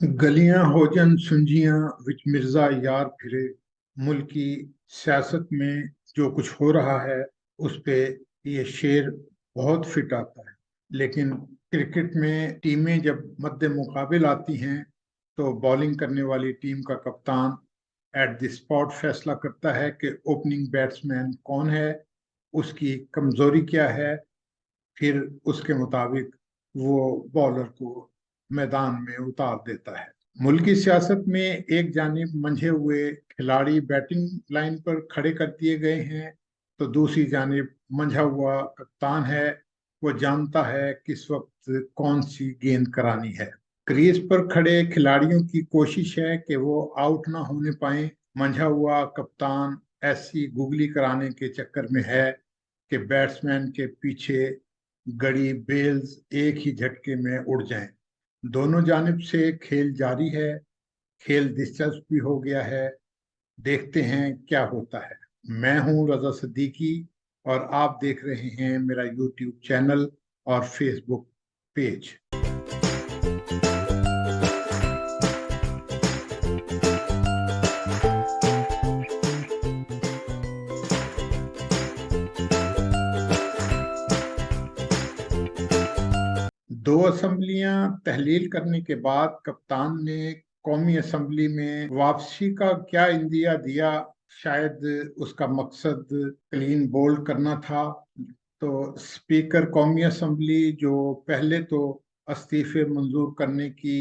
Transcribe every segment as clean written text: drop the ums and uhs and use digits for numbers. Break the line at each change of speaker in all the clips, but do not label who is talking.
गलियां होजन सुंजियां विच मिर्जा यार फिरे। मुल्क की सियासत में जो कुछ हो रहा है उस पे ये शेर बहुत फिट आता है। लेकिन क्रिकेट में टीमें जब मद्दे मुकाबिल आती हैं तो बॉलिंग करने वाली टीम का कप्तान एट द स्पॉट फैसला करता है कि ओपनिंग बैट्समैन कौन है, उसकी कमजोरी क्या है। फिर उसके मुताबिक वो बॉलर को मैदान में उतार देता है। मुल्की सियासत में एक जानिब मंझे हुए खिलाड़ी बैटिंग लाइन पर खड़े कर दिए गए हैं, तो दूसरी जानिब मंझा हुआ कप्तान है। वो जानता है किस वक्त कौन सी गेंद करानी है। क्रीज पर खड़े खिलाड़ियों की कोशिश है कि वो आउट ना होने पाए। मंझा हुआ कप्तान ऐसी गुगली कराने के चक्कर में है कि बैट्समैन के पीछे गड़ी बेल्स एक ही झटके में उड़ जाएं। दोनों जानिब से खेल जारी है। खेल दिलचस्प भी हो गया है। देखते हैं क्या होता है। मैं हूं रजा सिद्दीकी और आप देख रहे हैं मेरा यूट्यूब चैनल और फेसबुक पेज। दो असम्बलियां तहलील करने के बाद कप्तान ने कौमी असम्बली में वापसी का क्या इंदिया दिया। शायद उसका मकसद क्लीन बोल्ड करना था। तो स्पीकर कौमी असम्बली जो पहले तो इस्तीफे मंजूर करने की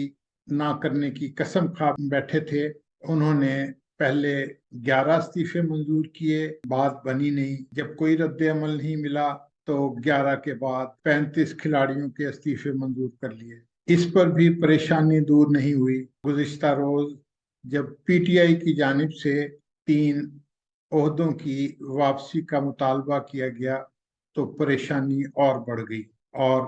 ना करने की कसम खा बैठे थे, उन्होंने पहले 11 इस्तीफे मंजूर किए। बात बनी नहीं। जब कोई रद्द अमल नहीं मिला तो 11 के बाद 35 खिलाड़ियों के इस्तीफे मंजूर कर लिए। इस पर भी परेशानी दूर नहीं हुई। गुज़िश्ता रोज जब पीटीआई की जानिब से 3 ओहदों की वापसी का मुतालबा किया गया तो परेशानी और बढ़ गई और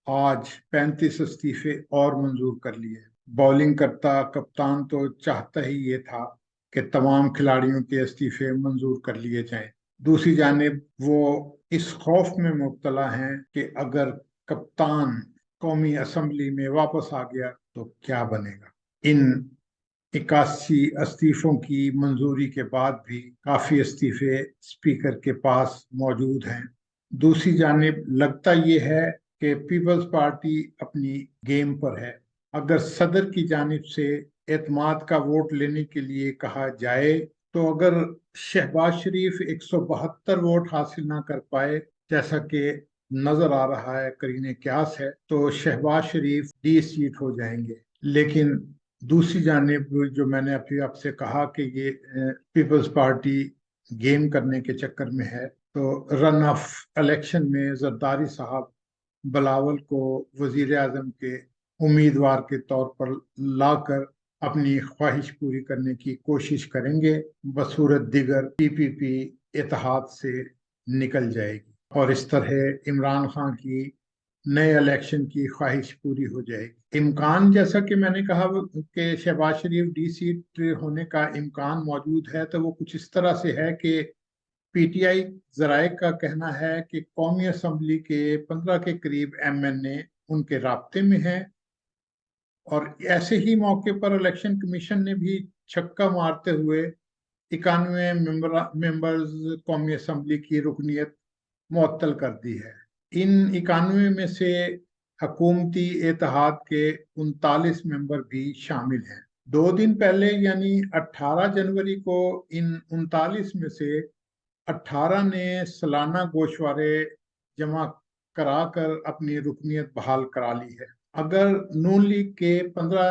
आज 35 इस्तीफे और मंजूर कर लिए। बॉलिंग करता कप्तान तो चाहता ही ये था कि तमाम खिलाड़ियों के इस्तीफे मंजूर कर लिए जाएं। दूसरी जानिब वो इस खौफ में मुब्तला हैं कि अगर कप्तान कौमी असम्बली में वापस आ गया तो क्या बनेगा। इन 81 इस्तीफों की मंजूरी के बाद भी काफी इस्तीफे स्पीकर के पास मौजूद हैं। दूसरी जानिब लगता यह है कि पीपल्स पार्टी अपनी गेम पर है। अगर सदर की जानिब से एतमाद का वोट लेने के लिए कहा जाए तो अगर शहबाज शरीफ 172 वोट हासिल ना कर पाए, जैसा कि नजर आ रहा है, करीने क्यास है, तो शहबाज शरीफ डी सीट हो जाएंगे। लेकिन दूसरी जानिब जो मैंने अभी आपसे कहा कि ये पीपल्स पार्टी गेम करने के चक्कर में है, तो रन ऑफ इलेक्शन में जरदारी साहब बिलावल को वजीर आजम के उम्मीदवार के तौर पर लाकर अपनी ख्वाहिश पूरी करने की कोशिश करेंगे। बसूरत दिगर पीपीपी इत्तेहाद से निकल जाएगी और इस तरह इमरान खान की नए इलेक्शन की ख्वाहिश पूरी हो जाएगी। इम्कान, जैसा कि मैंने कहा कि शहबाज शरीफ डी सीट होने का इम्कान मौजूद है, तो वो कुछ इस तरह से है कि पीटीआई जराये का कहना है कि कौमी असम्बली के 15 के करीब एमएनए उनके राब्ते में हैं और ऐसे ही मौके पर इलेक्शन कमीशन ने भी छक्का मारते हुए 91 मेंबर्स कौमी असम्बली की रुकनीत मुअत्तल कर दी है। इन 91 में से हकूमती इत्तेहाद के 39 मेंबर भी शामिल हैं। 2 दिन पहले यानी 18 जनवरी को इन 39 में से 18 ने सालाना गोशवारे जमा कराकर अपनी रुकनीत बहाल करा ली है। अगर नून लीग के 15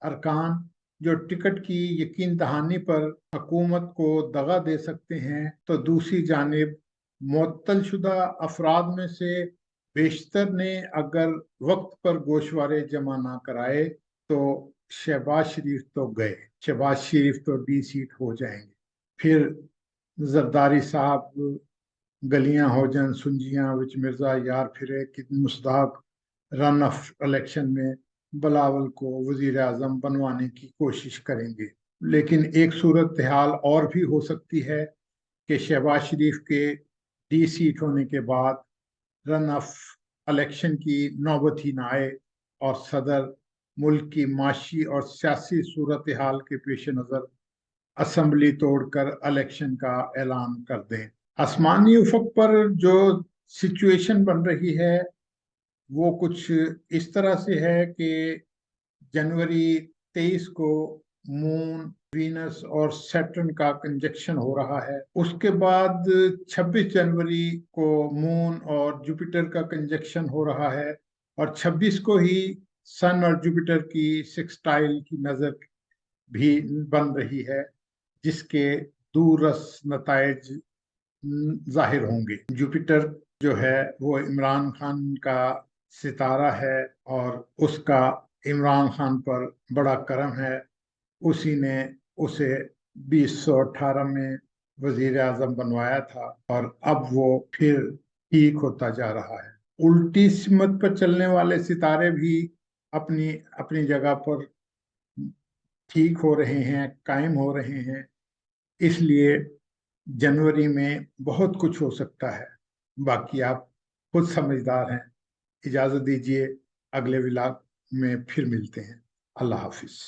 अरकान जो टिकट की यकीन दहानी पर हुकूमत को दगा दे सकते हैं, तो दूसरी जानिब मुअत्तल शुदा अफराद में से बेशतर ने अगर वक्त पर गोशवारे जमा ना कराए तो शहबाज शरीफ तो गए। शहबाज शरीफ तो डी सीट हो जाएंगे। फिर जरदारी साहब गलियां होजन सुंजियां विच मिर्जा यार फिरे कि मुस्ताक रन ऑफ इलेक्शन में बिलावल को वजीर आजम बनवाने की कोशिश करेंगे। लेकिन एक सूरत हाल और भी हो सकती है कि शहबाज शरीफ के डी सीट होने के बाद रन ऑफ इलेक्शन की नौबत ही ना आए और सदर मुल्क की माशी और सियासी सूरत हाल के पेश नज़र असम्बली तोड़कर इलेक्शन का ऐलान कर दें। आसमानी उफक पर जो सिचुएशन बन रही है वो कुछ इस तरह से है कि जनवरी 23 को मून, वीनस और सैटर्न का कंजक्शन हो रहा है। उसके बाद 26 जनवरी को मून और जुपिटर का कंजक्शन हो रहा है और 26 को ही सन और जुपिटर की सेक्सटाइल की नजर भी बन रही है, जिसके दूरस नतायज जाहिर होंगे। जुपिटर जो है वो इमरान खान का सितारा है और उसका इमरान खान पर बड़ा करम है। उसी ने उसे 2018 में वजीर आजम बनवाया था और अब वो फिर ठीक होता जा रहा है। उल्टी सिमत पर चलने वाले सितारे भी अपनी अपनी जगह पर ठीक हो रहे हैं, कायम हो रहे हैं। इसलिए जनवरी में बहुत कुछ हो सकता है। बाकी आप खुद समझदार हैं। इजाजत दीजिए, अगले विलाग में फिर मिलते हैं। अल्लाह हाफिज।